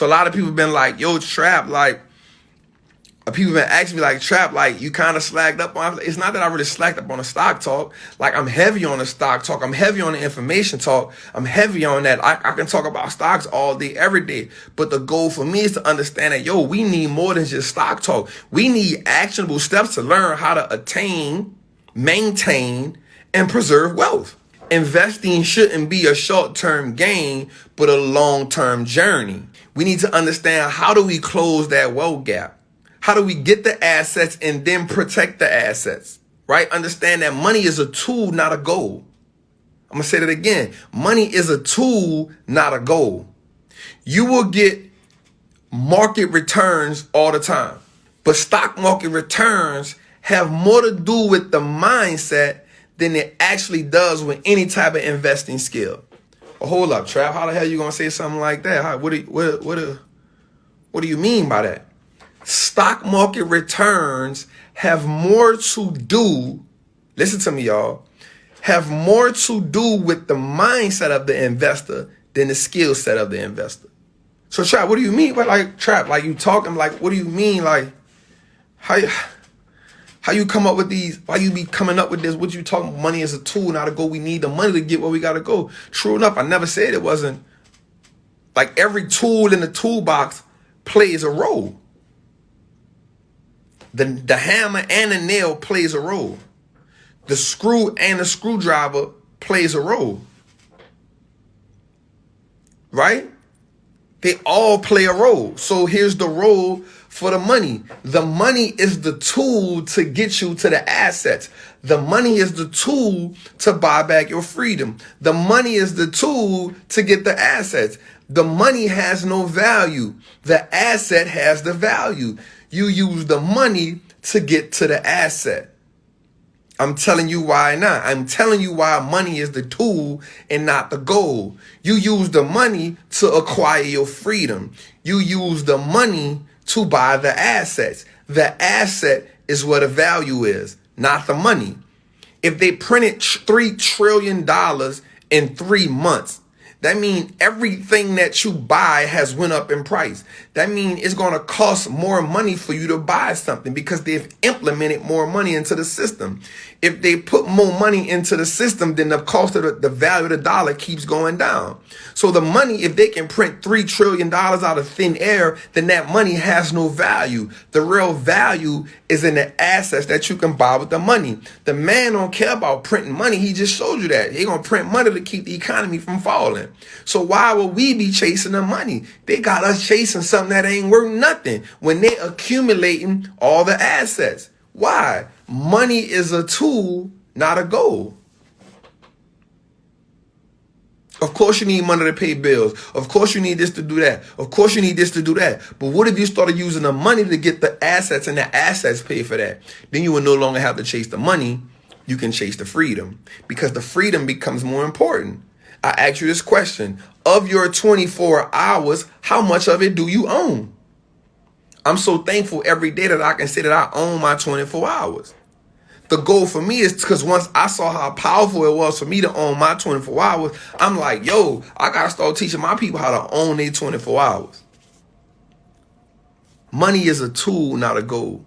So a lot of people been like, yo, Trap, like, people been asking me like, Trap, like, you kind of slacked up on. It's not that I really slacked up on the stock talk. Like, I'm heavy on the stock talk. I'm heavy on the information talk. I'm heavy on that. I can talk about stocks all day, every day. But the goal for me is to understand that, yo, we need more than just stock talk. We need actionable steps to learn how to attain, maintain, and preserve wealth. Investing shouldn't be a short-term gain, but a long-term journey. We need to understand, how do we close that wealth gap? How do we get the assets and then protect the assets, right? Understand that money is a tool, not a goal. I'm going to say that again. Money is a tool, not a goal. You will get market returns all the time, but stock market returns have more to do with the mindset than it actually does with any type of investing skill. Well, hold up, Trap. How the hell you going to say something like that? What do you mean by that? Stock market returns have more to do, listen to me, y'all, have more to do with the mindset of the investor than the skill set of the investor. So, Trap, what do you mean? But like, Trap, like, you talking, like, what do you mean? Like, how you come up with these? Why you be coming up with this? What you talking? Money is a tool, not a goal. We need the money to get where we got to go. True enough, I never said it wasn't. Like, every tool in the toolbox plays a role. The hammer and the nail plays a role. The screw and the screwdriver plays a role. Right? They all play a role. So here's the role for the money. The money is the tool to get you to the assets. The money is the tool to buy back your freedom. The money is the tool to get the assets. The money has no value. The asset has the value. You use the money to get to the asset. I'm telling you why not. I'm telling you why money is the tool and not the goal. You use the money to acquire your freedom. You use the money to buy the assets. The asset is where the value is, not the money. If they printed $3 trillion in 3 months, that means everything that you buy has went up in price. That means it's going to cost more money for you to buy something because they've implemented more money into the system. If they put more money into the system, then the cost of the value of the dollar keeps going down. So the money, if they can print $3 trillion out of thin air, then that money has no value. The real value is in the assets that you can buy with the money. The man don't care about printing money. He just showed you that. He going to print money to keep the economy from falling. So why would we be chasing the money? They got us chasing something that ain't worth nothing when they accumulating all the assets. Why? Money is a tool, not a goal. Of course you need money to pay bills. Of course you need this to do that. Of course you need this to do that. But what if you started using the money to get the assets and the assets pay for that? Then you will no longer have to chase the money. You can chase the freedom because the freedom becomes more important. I ask you this question. Of your 24 hours, how much of it do you own? I'm so thankful every day that I can say that I own my 24 hours. The goal for me is because once I saw how powerful it was for me to own my 24 hours, I'm like, yo, I got to start teaching my people how to own their 24 hours. Money is a tool, not a goal.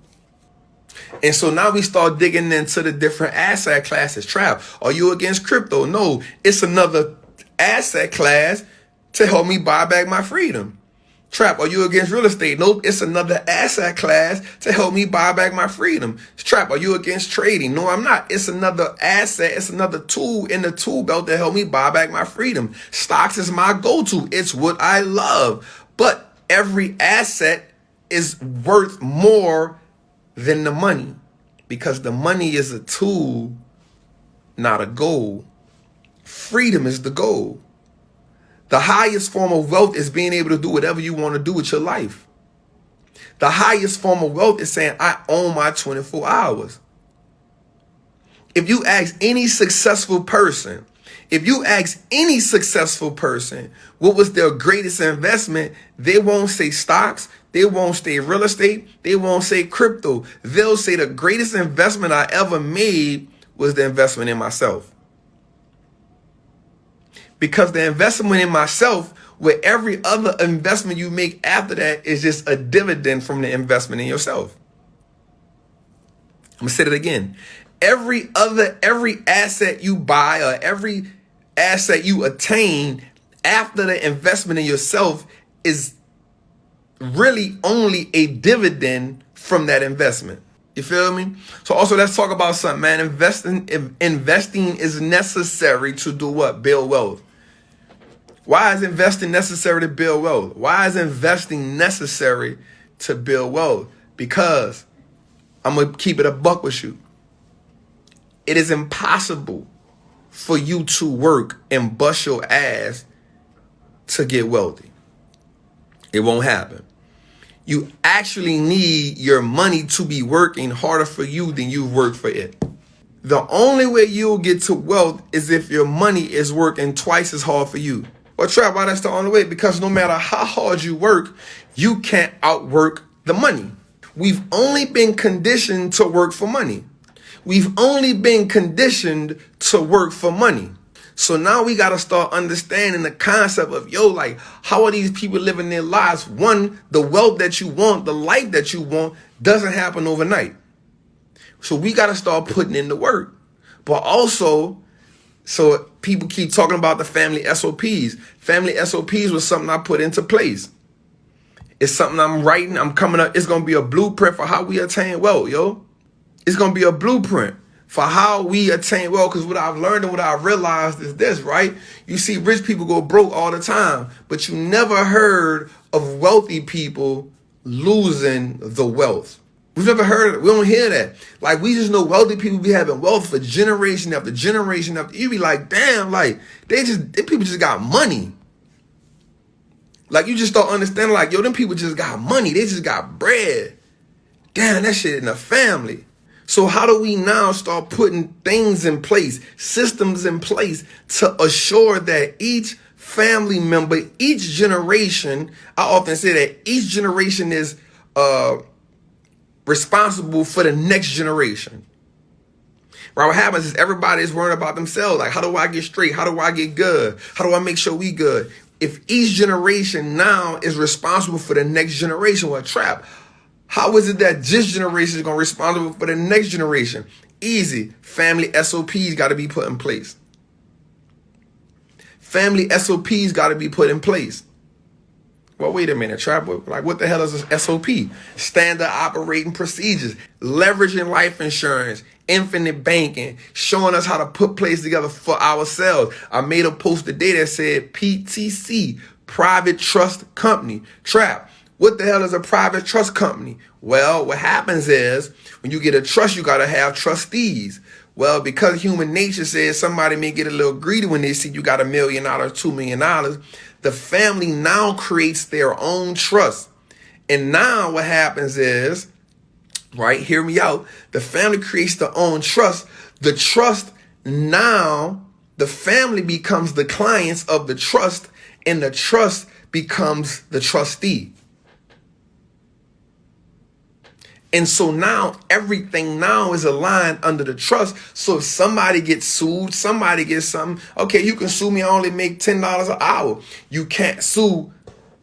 And so now we start digging into the different asset classes. Trap, are you against crypto? No, it's another asset class to help me buy back my freedom. Trap, are you against real estate? Nope, it's another asset class to help me buy back my freedom. Trap, are you against trading? No, I'm not. It's another asset. It's another tool in the tool belt to help me buy back my freedom. Stocks is my go-to. It's what I love. But every asset is worth more than the money because the money is a tool, not a goal. Freedom is the goal. The highest form of wealth is being able to do whatever you want to do with your life. The highest form of wealth is saying, I own my 24 hours. If you ask any successful person, what was their greatest investment, they won't say stocks. They won't say real estate. They won't say crypto. They'll say the greatest investment I ever made was the investment in myself. Because the investment in myself where every other investment you make after that is just a dividend from the investment in yourself. I'm gonna say it again. Every asset you buy or every asset you attain after the investment in yourself is really only a dividend from that investment. You feel me? So also let's talk about something, man. Investing is necessary to do what? Build wealth. Why is investing necessary to build wealth? Why is investing necessary to build wealth? Because I'm going to keep it a buck with you. It is impossible for you to work and bust your ass to get wealthy. It won't happen. You actually need your money to be working harder for you than you work for it. The only way you'll get to wealth is if your money is working twice as hard for you. Well, Trap, why that's the only way? Because no matter how hard you work, you can't outwork the money. We've only been conditioned to work for money. We've only been conditioned to work for money. So now we got to start understanding the concept of, like, how are these people living their lives? One, the wealth that you want, the life that you want doesn't happen overnight. So we got to start putting in the work. But also, so people keep talking about the family SOPs. Family SOPs was something I put into place. It's something I'm writing. I'm coming up. It's going to be a blueprint for how we attain wealth, yo. It's going to be a blueprint for how we attain wealth. Because what I've learned and what I've realized is this, right? You see rich people go broke all the time, but you never heard of wealthy people losing the wealth. We've never heard it. We don't hear that. Like, we just know wealthy people be having wealth for generation after generation after. You be like, damn, like, they people just got money. Like, you just don't understand, like, yo, them people just got money. They just got bread. Damn, that shit in the family. So how do we now start putting things in place, systems in place to assure that each family member, each generation, I often say that each generation is responsible for the next generation. Right? What happens is everybody is worried about themselves. Like, how do I get straight? How do I get good? How do I make sure we good? If each generation now is responsible for the next generation, what Trap? How is it that this generation is going to be responsible for the next generation? Easy. Family SOPs got to be put in place. Family SOPs got to be put in place. Well, wait a minute, Trap. Like, what the hell is a SOP? Standard operating procedures, leveraging life insurance, infinite banking, showing us how to put plays together for ourselves. I made a post today that said PTC, private trust company. Trap. What the hell is a private trust company? Well, what happens is when you get a trust, you got to have trustees. Well, because human nature says somebody may get a little greedy when they see you got $1 million, $2 million, the family now creates their own trust. And now what happens is, right, hear me out, the family creates their own trust. The trust now, the family becomes the clients of the trust, and the trust becomes the trustee. And so now everything now is aligned under the trust. So if somebody gets sued, somebody gets something, okay, you can sue me. I only make $10 an hour. You can't sue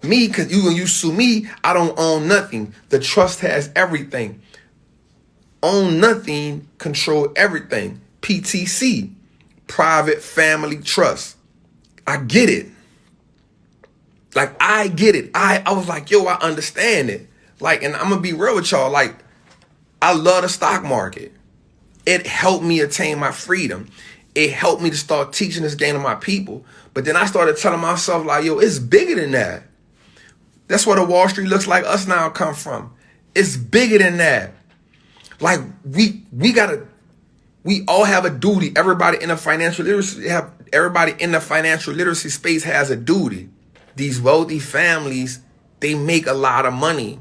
me because when you sue me, I don't own nothing. The trust has everything. Own nothing, control everything. PTC, private family trust. I get it. Like, I get it. I was like, yo, I understand it. Like, and I'm going to be real with y'all. Like, I love the stock market. It helped me attain my freedom. It helped me to start teaching this game to my people. But then I started telling myself, like, yo, it's bigger than that. That's where the Wallstreet looks like us now come from. It's bigger than that. Like, we all have a duty. Everybody in the financial literacy space has a duty. These wealthy families, they make a lot of money.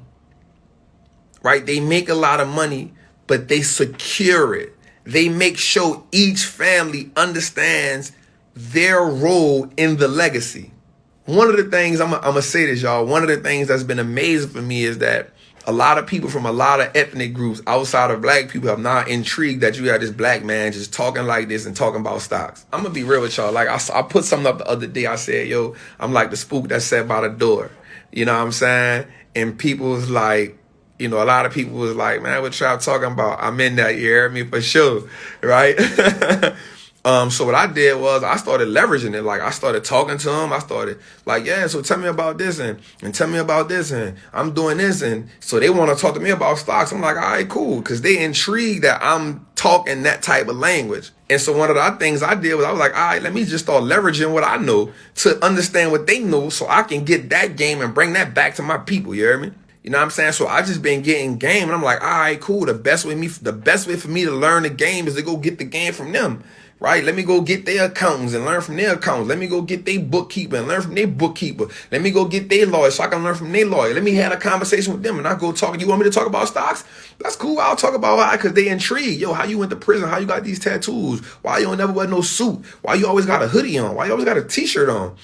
Right? They make a lot of money, but they secure it. They make sure each family understands their role in the legacy. One of the things, I'm going to say this, y'all. One of the things that's been amazing for me is that A lot of people from a lot of ethnic groups outside of black people are not intrigued that you got this black man just talking like this and talking about stocks. I'm going to be real with y'all. Like I put something up the other day. I said, yo, I'm like the spook that sat by the door. You know what I'm saying? And people was like, you know, a lot of people was like, man, what y'all talking about? I'm in that, you hear me? For sure, right? So what I did was I started leveraging it. Like I started talking to him. I started like, yeah, so tell me about this and tell me about this and I'm doing this. And so they want to talk to me about stocks. I'm like, all right, cool. Because they intrigued that I'm talking that type of language. And so one of the things I did was I was like, all right, let me just start leveraging what I know to understand what they know so I can get that game and bring that back to my people. You hear me? You know what I'm saying? So I just been getting game and I'm like, all right, cool. The best way for me to learn the game is to go get the game from them. Right? Let me go get their accountants and learn from their accountants. Let me go get their bookkeeper and learn from their bookkeeper. Let me go get their lawyer so I can learn from their lawyer. Let me have a conversation with them and I go talk. You want me to talk about stocks? That's cool. I'll talk about why, because they intrigued. Yo, how you went to prison? How you got these tattoos? Why you don't never wear no suit? Why you always got a hoodie on? Why you always got a t-shirt on?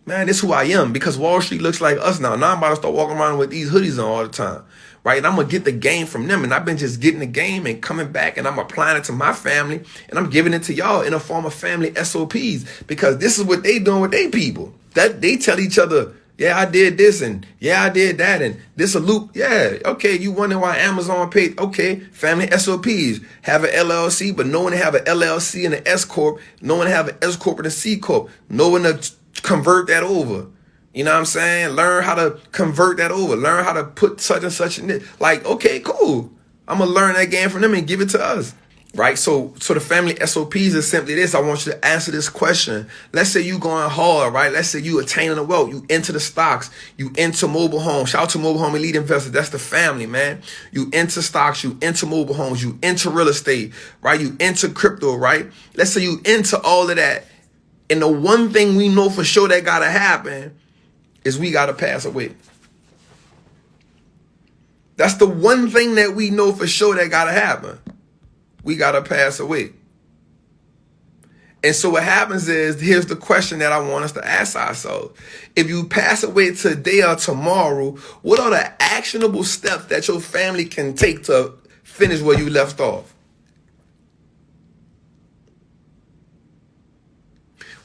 Man, this is who I am because Wall Street looks like us now. Now I'm about to start walking around with these hoodies on all the time. Right? And I'm going to get the game from them. And I've been just getting the game and coming back and I'm applying it to my family and I'm giving it to y'all in a form of family SOPs because this is what they doing with their people. That they tell each other, yeah, I did this and yeah, I did that and this a loop. Yeah, okay, you wonder why Amazon paid. Okay, family SOPs. Have an LLC, but no one have an LLC and an S Corp. No one have an S Corp and a C Corp. No one to convert that over. You know what I'm saying? Learn how to convert that over. Learn how to put such and such in it. Like, okay, cool. I'm going to learn that game from them and give it to us. Right? So the family SOPs is simply this. I want you to answer this question. Let's say you going hard, right? Let's say you attaining the wealth. You into the stocks. You into mobile homes. Shout out to mobile home elite investors. That's the family, man. You into stocks. You into mobile homes. You into real estate, right? You into crypto, right? Let's say you into all of that. And the one thing we know for sure that got to happen is we got to pass away. That's the one thing that we know for sure that got to happen. We got to pass away. And so what happens is, here's the question that I want us to ask ourselves. If you pass away today or tomorrow, what are the actionable steps that your family can take to finish where you left off?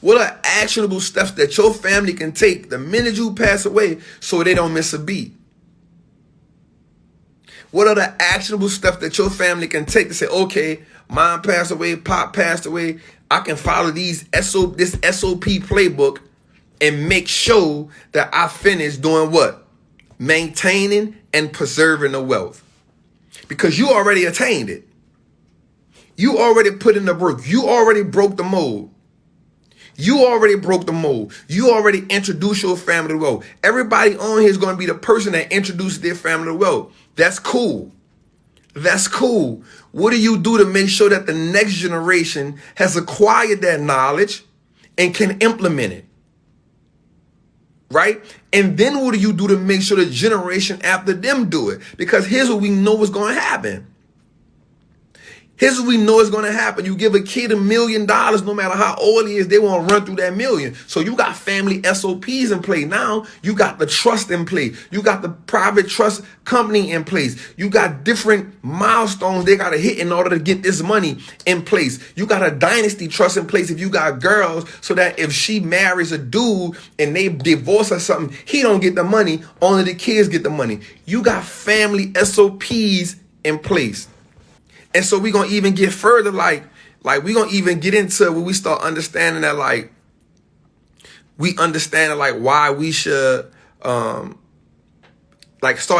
What are actionable steps that your family can take the minute you pass away so they don't miss a beat? What are the actionable steps that your family can take to say, okay, mom passed away, pop passed away, I can follow this SOP playbook and make sure that I finish doing what? Maintaining and preserving the wealth. Because you already attained it. You already put in the work. You already broke the mold. You already broke the mold. You already introduced your family to wealth. Everybody on here is going to be the person that introduced their family to wealth. That's cool. That's cool. What do you do to make sure that the next generation has acquired that knowledge and can implement it? Right? And then what do you do to make sure the generation after them do it? Because here's what we know is going to happen. Here's what we know is going to happen. You give a kid $1 million, no matter how old he is, they want to run through that $1 million. So you got family SOPs in play. Now you got the trust in place. You got the private trust company in place. You got different milestones they got to hit in order to get this money in place. You got a dynasty trust in place if you got girls, so that if she marries a dude and they divorce or something, he don't get the money, only the kids get the money. You got family SOPs in place. And so we're going to even get further, like we're going to even get into when we start understanding that, we understand, why we should, start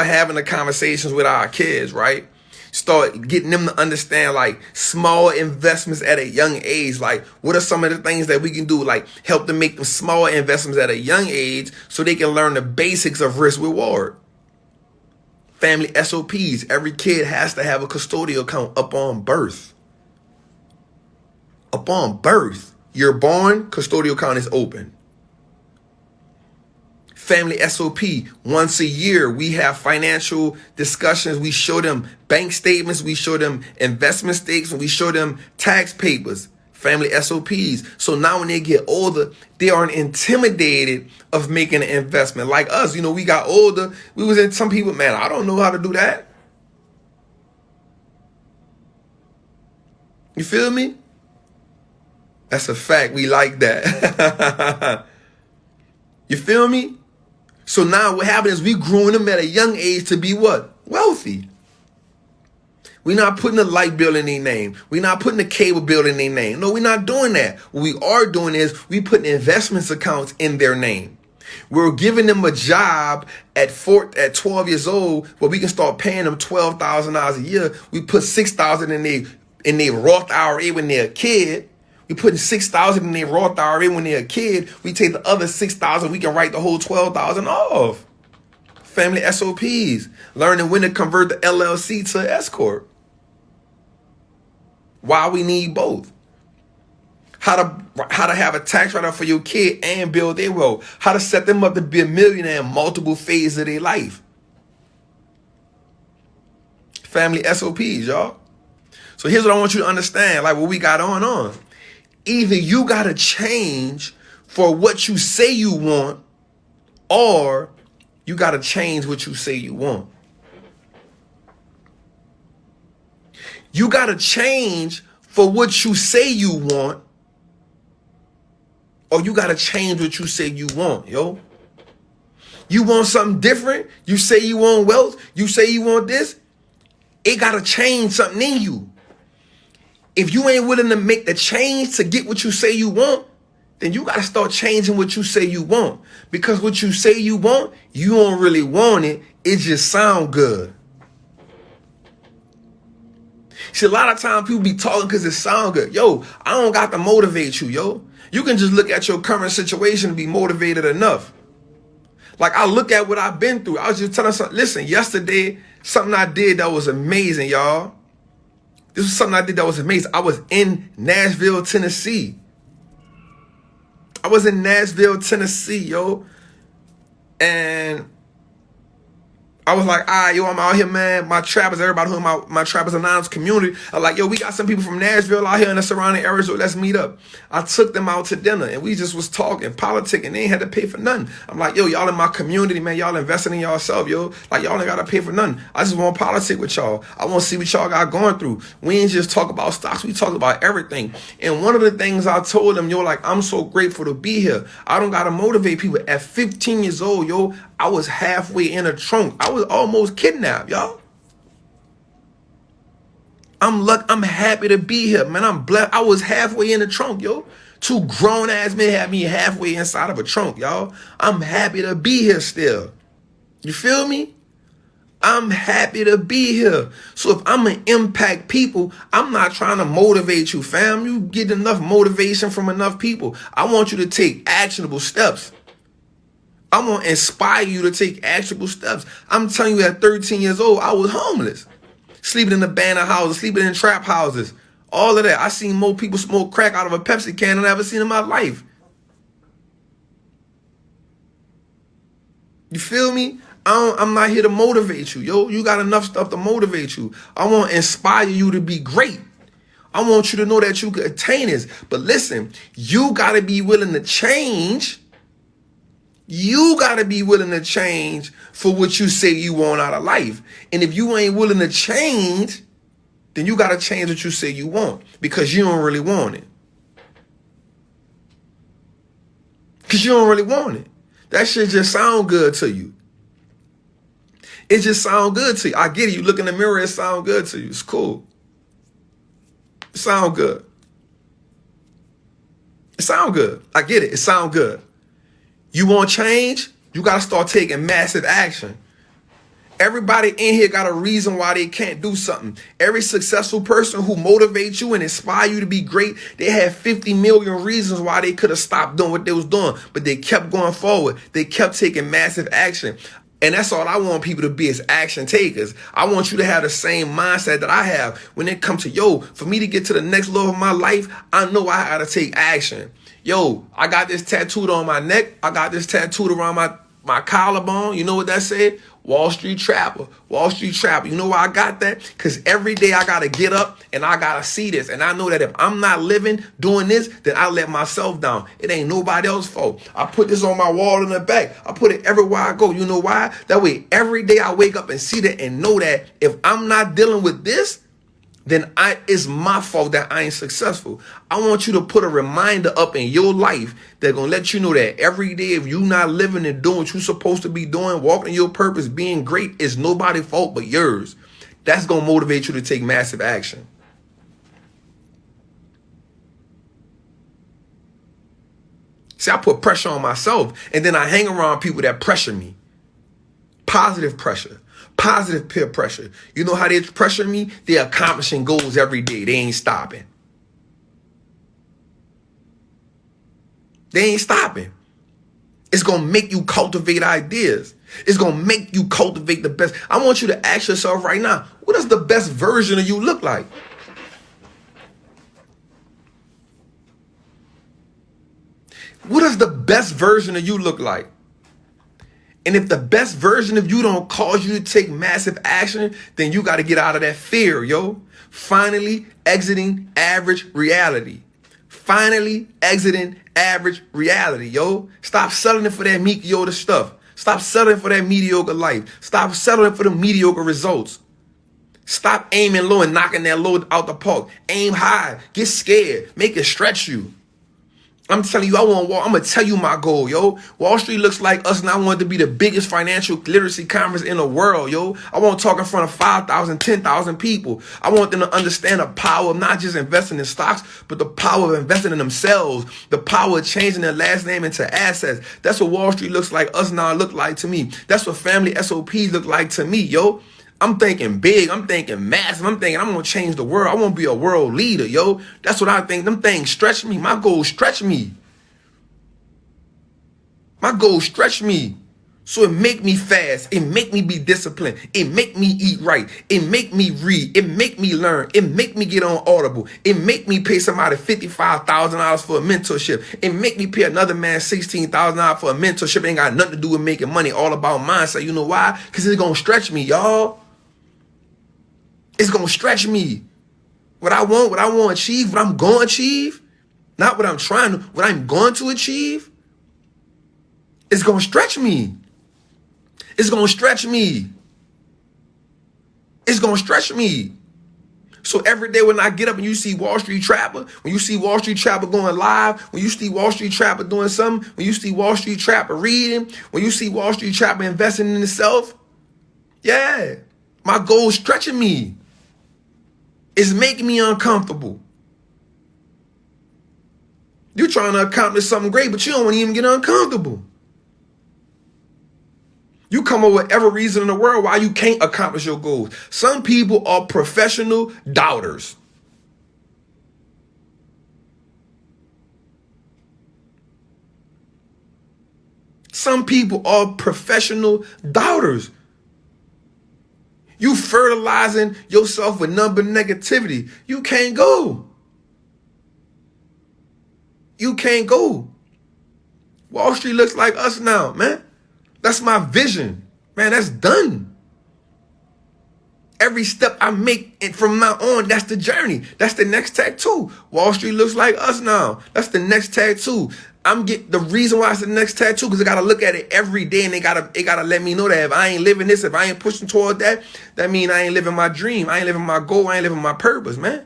having the conversations with our kids, right? Start getting them to understand, small investments at a young age. What are some of the things that we can do? Help them make them small investments at a young age so they can learn the basics of risk reward. Family SOPs. Every kid has to have a custodial account upon birth. Upon birth. You're born, custodial account is open. Family SOP. Once a year, we have financial discussions. We show them bank statements. We show them investment statements. We show them tax papers. Family SOPs. So now when they get older, they aren't intimidated of making an investment. Like us, we got older. We was in some people, man, I don't know how to do that. You feel me? That's a fact. We like that. You feel me? So now what happened is we growing them at a young age to be what? Wealthy. We're not putting a light bill in their name. We're not putting a cable bill in their name. No, we're not doing that. What we are doing is we putting investments accounts in their name. We're giving them a job at 12 years old where we can start paying them $12,000 a year. We put $6,000 in their Roth IRA when they're a kid. We putting $6,000 in their Roth IRA when they're a kid. We take the other $6,000. We can write the whole $12,000 off. Family SOPs. Learning when to convert the LLC to an S corp. Why we need both. How to have a tax write-off for your kid and build their wealth. How to set them up to be a millionaire in multiple phases of their life. Family SOPs, y'all. So here's what I want you to understand, like what we got on. Either you got to change for what you say you want, or you got to change what you say you want. You got to change for what you say you want, or you got to change what you say you want, yo. You want something different? You say you want wealth? You say you want this? It got to change something in you. If you ain't willing to make the change to get what you say you want, then you got to start changing what you say you want. Because what you say you want, you don't really want it. It just sound good. See, a lot of times people be talking because it sound good. Yo, I don't got to motivate you, yo. You can just look at your current situation and be motivated enough. Like, I look at what I've been through. I was just telling something. Listen, yesterday, something I did that was amazing, y'all. This was something I did that was amazing. I was in Nashville, Tennessee. Yo. And I was like, yo, I'm out here, man. My trappers, everybody who in my Trappers Anonymous community are like, yo, we got some people from Nashville out here in the surrounding areas, so let's meet up. I took them out to dinner, and we just was talking, politicking. They ain't had to pay for nothing. I'm like, yo, y'all in my community, man. Y'all investing in yourself, yo. Like, y'all ain't got to pay for nothing. I just want to politic with y'all. I want to see what y'all got going through. We ain't just talk about stocks. We talk about everything. And one of the things I told them, yo, like, I'm so grateful to be here. I don't got to motivate people. At 15 years old, yo, I was halfway in a trunk. I was almost kidnapped, y'all. I'm happy to be here, man. I'm blessed. I was halfway in the trunk, yo. 2 grown ass men had me halfway inside of a trunk, y'all. I'm happy to be here still. You feel me? I'm happy to be here. So if I'm going to impact people, I'm not trying to motivate you, fam. You get enough motivation from enough people. I want you to take actionable steps. I want to inspire you to take actionable steps. I'm telling you, at 13 years old, I was homeless. Sleeping in abandoned houses, sleeping in trap houses. All of that. I seen more people smoke crack out of a Pepsi can than I ever seen in my life. You feel me? I'm not here to motivate you, yo. You got enough stuff to motivate you. I want to inspire you to be great. I want you to know that you can attain this. But listen, you got to be willing to change. You got to be willing to change for what you say you want out of life. And if you ain't willing to change, then you got to change what you say you want, because you don't really want it. Because you don't really want it. That shit just sound good to you. It just sound good to you. I get it. You look in the mirror, it sound good to you. It's cool. It sound good. It sound good. I get it. It sound good. You want change? You got to start taking massive action. Everybody in here got a reason why they can't do something. Every successful person who motivates you and inspire you to be great, they have 50 million reasons why they could have stopped doing what they was doing, but they kept going forward. They kept taking massive action. And that's all I want people to be, is action takers. I want you to have the same mindset that I have when it comes to, yo, for me to get to the next level of my life, I know I got to take action. Yo, I got this tattooed on my neck. I got this tattooed around my collarbone, you know what that said? Wall Street Trapper, Wall Street Trapper. You know why I got that? Because every day I got to get up and I got to see this. And I know that if I'm not living doing this, then I let myself down. It ain't nobody else's fault. I put this on my wall in the back. I put it everywhere I go. You know why? That way, every day I wake up and see that and know that if I'm not dealing with this, then it's my fault that I ain't successful. I want you to put a reminder up in your life that's going to let you know that every day, if you not living and doing what you're supposed to be doing, walking your purpose, being great, is nobody's fault but yours. That's going to motivate you to take massive action. See, I put pressure on myself, and then I hang around people that pressure me. Positive pressure. Positive peer pressure. You know how they pressure me? They're accomplishing goals every day. They ain't stopping. They ain't stopping. It's going to make you cultivate ideas. It's going to make you cultivate the best. I want you to ask yourself right now, what does the best version of you look like? What does the best version of you look like? And if the best version of you don't cause you to take massive action, then you got to get out of that fear, yo. Finally exiting average reality. Finally exiting average reality, yo. Stop settling for that mediocre stuff. Stop settling for that mediocre life. Stop settling for the mediocre results. Stop aiming low and knocking that load out the park. Aim high. Get scared. Make it stretch you. I'm telling you, I'm going to tell you my goal, yo. Wall Street looks like us, and I want it to be the biggest financial literacy conference in the world, yo. I want to talk in front of 5,000, 10,000 people. I want them to understand the power of not just investing in stocks, but the power of investing in themselves, the power of changing their last name into assets. That's what Wall Street looks like us now look like to me. That's what family SOPs look like to me, yo. I'm thinking big. I'm thinking massive. I'm thinking I'm going to change the world. I want to be a world leader, yo. That's what I think. Them things stretch me. My goals stretch me. My goals stretch me. So it make me fast. It make me be disciplined. It make me eat right. It make me read. It make me learn. It make me get on Audible. It make me pay somebody $55,000 for a mentorship. It make me pay another man $16,000 for a mentorship. It ain't got nothing to do with making money. All about mindset. You know why? Because it's going to stretch me, y'all. It's going to stretch me. What I want to achieve, what I'm going to achieve, not what I'm trying to, what I'm going to achieve, it's going to stretch me. It's going to stretch me. It's going to stretch me. So every day when I get up and you see Wall Street Trapper, when you see Wall Street Trapper going live, when you see Wall Street Trapper doing something, when you see Wall Street Trapper reading, when you see Wall Street Trapper investing in itself, yeah, my goal is stretching me. It's making me uncomfortable. You're trying to accomplish something great, but you don't want to even get uncomfortable. You come up with every reason in the world why you can't accomplish your goals. Some people are professional doubters. Some people are professional doubters. You fertilizing yourself with number negativity. You can't go. You can't go. Wall Street looks like us now, man. That's my vision. Man, that's done. Every step I make from now on, that's the journey. That's the next tattoo. Wall Street looks like us now. That's the next tattoo. The reason why it's the next tattoo, because I gotta look at it every day, and it gotta let me know that if I ain't living this, if I ain't pushing toward that, that means I ain't living my dream. I ain't living my goal. I ain't living my purpose, man.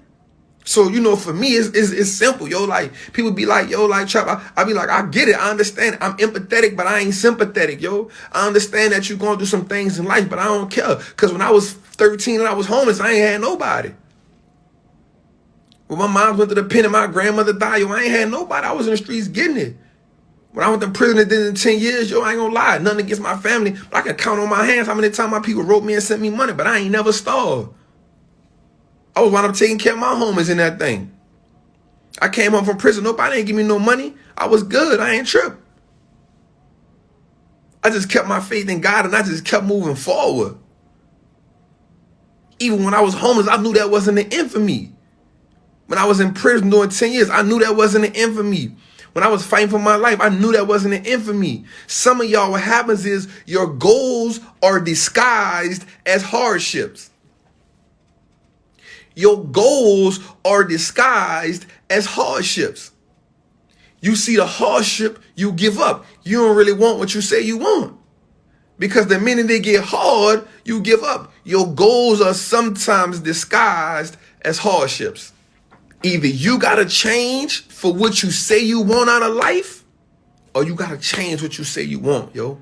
So, for me, it's simple, yo. Like, people be like, yo, like, Chop, I be like, I get it. I understand. I'm empathetic, but I ain't sympathetic, yo. I understand that you're going through some things in life, but I don't care. Because when I was 13 and I was homeless, I ain't had nobody. When my mom went to the pen and my grandmother died, yo, I ain't had nobody. I was in the streets getting it. When I went to prison and did it in 10 years, yo, I ain't gonna lie. Nothing against my family, but I can count on my hands how many times my people wrote me and sent me money, but I ain't never starved. I was wound up taking care of my homies in that thing. I came home from prison. Nobody ain't give me no money. I was good. I ain't tripped. I just kept my faith in God, and I just kept moving forward. Even when I was homeless, I knew that wasn't the end for me. When I was in prison doing 10 years, I knew that wasn't the end for me. When I was fighting for my life, I knew that wasn't an end for me. Some of y'all, what happens is your goals are disguised as hardships. Your goals are disguised as hardships. You see the hardship, you give up. You don't really want what you say you want. Because the minute they get hard, you give up. Your goals are sometimes disguised as hardships. Either you got to change for what you say you want out of life, or you got to change what you say you want, yo.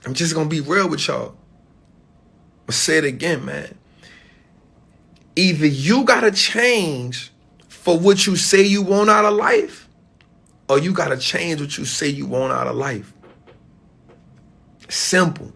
I'm just going to be real with y'all. I'll say it again, man. Either you got to change for what you say you want out of life, or you got to change what you say you want out of life. Simple.